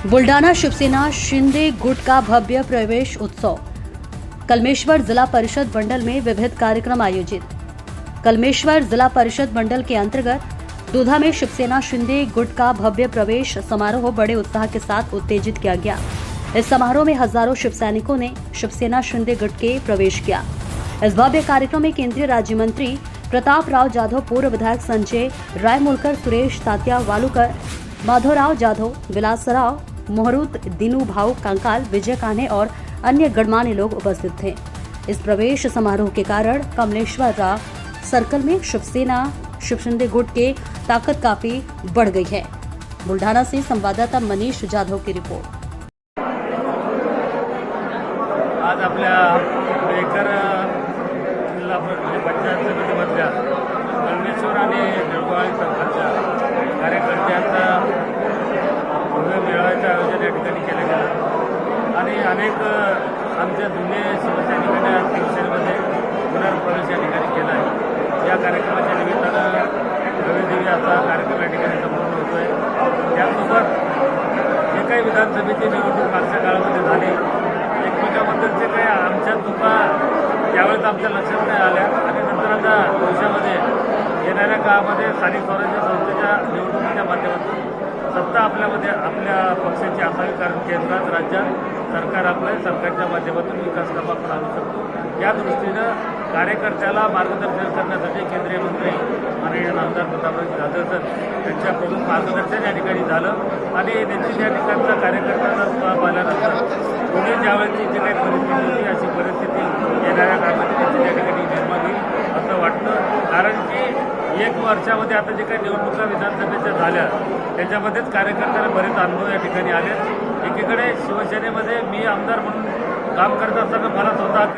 बुलढाणा शिवसेना शिंदे गुट का भव्य प्रवेश उत्सव। कलमेश्वर जिला परिषद मंडल में विविध कार्यक्रम आयोजित। कलमेश्वर जिला परिषद मंडल के अंतर्गत दूधा में शिवसेना शिंदे गुट का भव्य प्रवेश समारोह बड़े उत्साह के साथ उत्तेजित किया गया। इस समारोह में हजारों शिव सैनिकों ने शिवसेना शिंदे गुट के प्रवेश किया। इस भव्य कार्यक्रम में केंद्रीय राज्य मंत्री प्रताप राव जाधव, पूर्व विधायक संजय रायमुलकर, सुरेश तात्या वालुकर, माधवराव जाधव, विलासराव मोहरुत, दिनू भाऊ कंकाल, विजय कान्हे और अन्य गणमान्य लोग उपस्थित थे। इस प्रवेश समारोह के कारण कमलेश्वर सर्कल में शिवसेना शिव शिंदे गुट के ताकत काफी बढ़ गई है। बुलढाणा से संवाददाता मनीष जाधव की रिपोर्ट। आज आपल्या बेकर जिल्हा पंचायत समितीमधल्या कलमेश्वर आणि देवगाव सरकारच्या कार्यकर्त्यांचा भव्य मेळाव्याचं आयोजन या ठिकाणी केलं गेलं आणि अनेक आमच्या जुने शिवसैनिकांनी आज शिवसेनेमध्ये पुनर्प्रवेश या ठिकाणी केला आहे। या कार्यक्रमाच्या निमित्तानं भव्यदिव्य असा कार्यक्रम या ठिकाणी संपन्न होतो आहे। त्यासोबत जे काही विधानसभेची निवडणूक मागच्या काळामध्ये झाली, एकमेकांबद्दलचे काही आमच्या चुका त्यावेळेस आमच्या लक्षात नाही आल्या आणि नंतर आता भविष्यामध्ये येणाऱ्या काळामध्ये स्थानिक स्वराज्य संस्थेच्या निवडणुकीच्या माध्यमातून सत्ता आपल्यामध्ये आपल्या पक्षाची असावी, कारण केंद्रात राज्यात सरकार आपलं आहे, सरकारच्या माध्यमातून विकास काम आपण आणू शकतो। या दृष्टीनं कार्यकर्त्याला मार्गदर्शन करण्यासाठी केंद्रीय मंत्री माननीय आमदार प्रतापराव जाधव सर यांच्या प्रमुख मार्गदर्शन या ठिकाणी झालं आणि त्यांची त्या ठिकाणचा कार्यकर्त्यांचा स्वभाव आल्यानंतर पुढे ज्यावेळेची जी काही परिस्थिती होती, अशी परिस्थिती येणाऱ्या काळामध्ये त्यांची त्या ठिकाणी निर्माण होईल असं वाटतं। कारण की 1 वर्षामध्ये आता जे काही निवडणुका विधानसभेच्या झाल्या त्याच्यामध्येच कार्यकर्त्यांना बरेच अनुभव या ठिकाणी आले। एकीकडे शिवसेनेमध्ये मी आमदार म्हणून काम करत असताना मला स्वतः